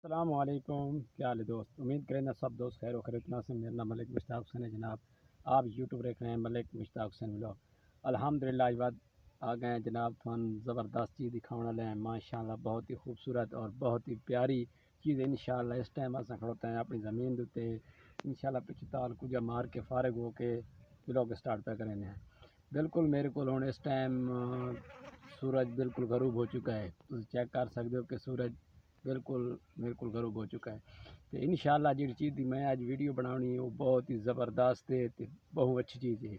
السلام علیکم، کیا حال ہے دوست؟ امید کریں نا سب دوست خیر و خیریت سے۔ میرا نام ملک مشتاق حسین ہے جناب۔ آپ یوٹیوب دیکھ رہے ہیں ملک مشتاق حسین ولاگ۔ الحمدللہ آج بعد آ گئے ہیں جناب، تھوڑا زبردست چیز دکھاؤ والے ہیں ماشاءاللہ، بہت ہی خوبصورت اور بہت ہی پیاری چیز ہے انشاءاللہ۔ اس ٹائم اساں کھڑوتے ہیں اپنی زمین دوتے انشاءاللہ، پچھتال کجا مار کے فارغ ہو کے ولاگ سٹارٹ پہ کریں ہیں۔ بالکل میرے کو ہوں اس ٹائم سورج بالکل غروب ہو چکا ہے، تم چیک کر سکتے ہو کہ سورج بالکل غروب ہو چکا ہے۔ تو انشاءاللہ جی چیز دی میں آج ویڈیو بنانی ہے وہ بہت ہی زبردست ہے، بہت اچھی چیز ہے،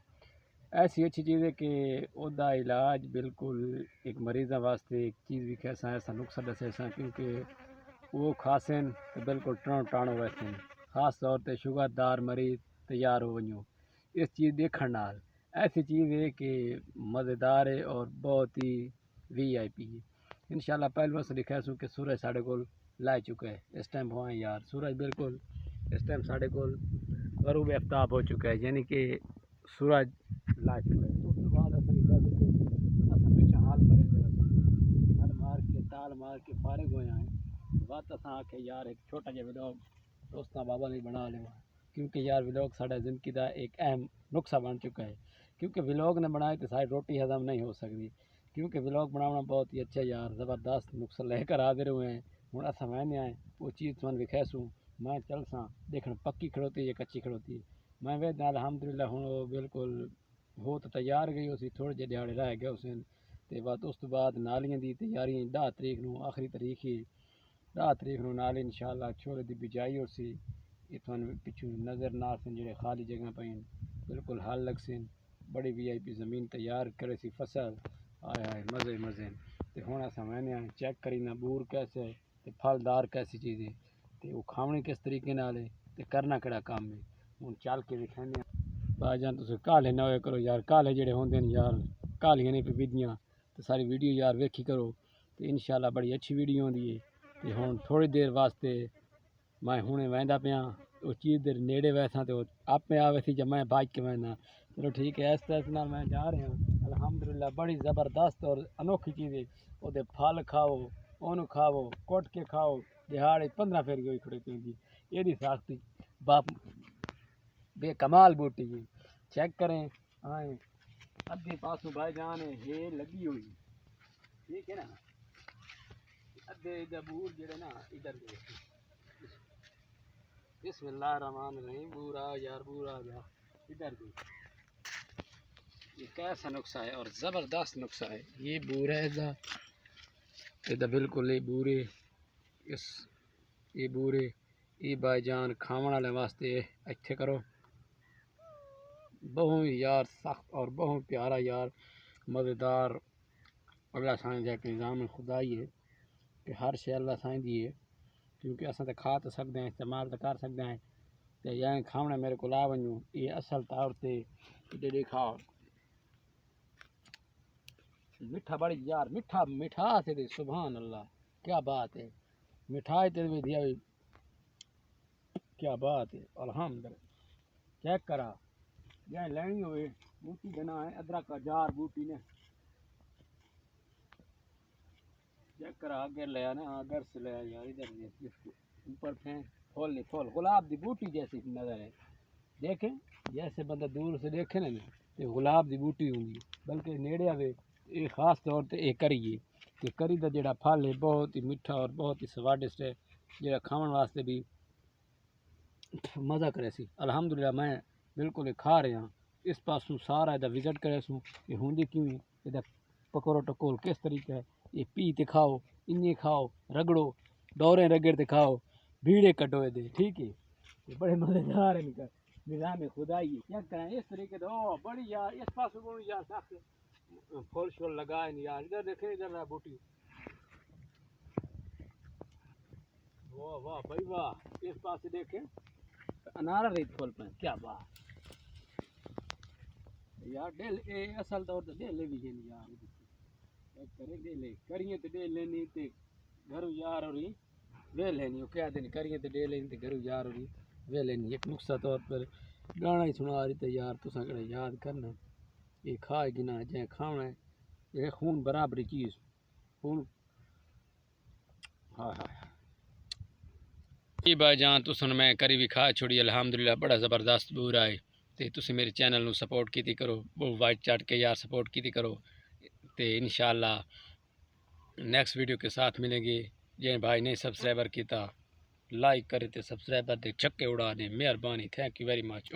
ایسی اچھی چیز ہے کہ او دا علاج بالکل ایک مریضاں واسطے ایک چیز بھی کیسا ایسا نقصہ دسے سا، کیونکہ وہ کھاسن تو بالکل ٹانو ویسے خاص طور تے شوگر دار مریض تیار ہو ونجو اس چیز دیکھن نال۔ ایسی چیز ہے کہ مزیدار ہے اور بہت ہی وی آئی پی ہے انشاءاللہ۔ پہلے بس لکھا سو کہ سورج ساڑھے کول لائے چکا ہے، اس ٹائم ہوئے یار سورج بالکل اس ٹائم ساڑھے کول غروب آفتاب ہو چکا ہے، یعنی کہ سورج لا چکا ہے۔ اس کے بعد اصل لکھا سو کہ اصل پیچھے حال مرے ہل مار کے تال مار کے فارغ ہوئے ہیں۔ بات اساں آکھے یار ایک چھوٹا جا ولاگ دوستاں بابا نہیں بنا لیں، کیونکہ یار ولاگ ساڑھا زندگی دا ایک اہم نقصہ بن چکا ہے، کیونکہ ولاگ نے بنائے تو ساری روٹی ہضم نہیں ہو سکتی، کیونکہ ولاگ بنانا بہت ہی اچھا یار زبردست نقصہ لے کر حاضر ہوئے ہیں۔ ہوں اصل میں نہیں آئے وہ چیز تمہیں وکھیسوں میں چل ساں دیکھن پکی کھڑوتی ہے کچی کھڑوتی ہے۔ میں ویدنا الحمدللہ ہوں وہ بالکل ہو تو تیار گئی اسی، تھوڑے جے دیہڑے رہ گئے اسے تے بعد اس تو بعد نالیاں دی تیاری 10 تاریخ نو آخری تاریخ ہی 10 تاریخ نو نالی انشاءاللہ چھوڑے دی بجائی ہو سی۔ یہ تھوڑا پچھو نظر نہ سن جڑے خالی جگہ پہ بالکل حل لگ سن، بڑی وی آئی پی زمین تیار کرے سی فصل آئے آئے مزے مزے تے ہونا سمجھنے ہیں چیک کری نہ بور کیسے ہے تے پھلدار کیسی چیز ہے تے وہ کھاونی کس طریقے نال ہے تے کرنا کڑا کام ہے۔ ہوں چل کے دکھانے ہیں با جان تسے کالے نہ ہوئے کرو یار، کالے جڑے ہوندے ہیں یار کالیاں نہیں پہ بدیاں تو ساری ویڈیو یار ویکھی کرو تو انشاءاللہ بڑی اچھی ویڈیو ہوندی ہے۔ تے ہوں تھوڑی دیر واسطے میں ہونے ویندا پیا وہ چیز دے نیڑے ویساں تو آپ میں آوے سی جب میں بھاج کے وینا۔ چلو ٹھیک ہے، اس طرح نال میں جا رہا ہوں الحمدللہ۔ بڑی زبردست اور انوکھی چیز ہے، وہ دے پھل کھاؤ اونوں کھاؤ کٹ کے کھاؤ، دہاڑے 15 پھر گئی کھڑی پی یہ دی ساختی باپ بے کمال بوٹی ہے، چیک کریں آئیں ادھی پاسوں بھائی جان ہے یہ لگی ہوئی ٹھیک ہے نا، ادھے ادھر بور جڑے نا ادھر دے بسم اللہ الرحمن الرحیم بورا یار بورا جا ادھر دے یہ کیسا نقصہ ہے اور زبردست نقصہ ہے۔ یہ بور ہے ادھر بالکل یہ بورے اس یہ بورے یہ بائی جان کھاون والے واسطے اچھے کرو، بہت یار سخت اور بہت پیارا یار مزیدار اللہ سائیں جا کے نظام خدائی ہے کہ ہر شے اللہ سائیں دی ہے، کیونکہ اصل تو کھا تو سکتے ہیں استعمال تو کر سکتے ہیں تے یا کھاونا میرے کو لا ونجو یہ اصل طور تے جڑی کھاؤ میٹھا بڑی یار میٹھا مٹھاس ہے سبحان اللہ کیا بات ہے، مٹھائی تے بھی دیا کیا بات ہے الحمدللہ۔ چیک کرا جائیں لینی ہوئے بوٹی بنا ہے ادرک کا جار بوٹی نے چیک کرا اگر لیا نا اگر سے لیا یار ادھر اوپر پھینک پھول نہیں پھول گلاب دی بوٹی جیسی نظر ہے، دیکھیں جیسے بندہ دور سے دیکھے نا تو گلاب دی بوٹی ہوں گی، بلکہ نیڑے آوے یہ خاص طور تے یہ کری ہے کہ کری دا جڑا پھل ہے بہت ہی میٹھا اور بہت ہی سوادشٹ ہے، جڑا کھاون واسطے بھی مزہ کرے سی الحمدللہ۔ میں بالکل کھا رہا ہوں اس پاسوں سارا ادھر وزٹ کرے سوں یہ ہوندی کیوں ادھر پکوڑ ٹکول کس طریقے ہے، یہ پی تے کھاؤ انجے کھاؤ رگڑو ڈورے رگڑ تے کھاؤ بھیڑے کٹو دے ٹھیک ہے، یہ بڑے مزیدار ہیں نظام خدائی ہے۔ کیا کریں اس طریقے سے او بڑی یار اس پاسوں بڑی یار سخت پھول شول لگائے نہیں یار ادھر دیکھیں ادھر بوٹی واہ واہ بھائی واہ اس پاس دیکھیں انارا ریت پھول پہ کیا بات یار ڈیل اے اصل طور تے ڈیلے بھی ہیں یار کرے ڈیلے کریے تے ڈیل لینی تے گھر یار ہوری وے لینی وہ کیا دین کریے تے ڈیل لینی تے گھر یار ہوری وے لینی ایک نقصہ طور پر گانا ہی سنا رہی تے یار تساں کڑے یاد کرنا یہ کھائے گنا جے کھاونا ہے یہ خون برابری چیز خون ہائے ہائے جی بھائی جان تسن میں کری بھی کھا چھوڑی الحمدللہ بڑا زبردست بور آئے تے تسی میرے چینل نو سپورٹ کیتی کرو وہ وائٹ چاٹ کے یار سپورٹ کیتی کرو تے انشاءاللہ نیکسٹ ویڈیو کے ساتھ ملیں گے. جن بھائی نے سبسکرائبر کیتا لائک کرے تے سبسکرائبر دے چھکے اڑا دیں. مہربانی. Thank you very much.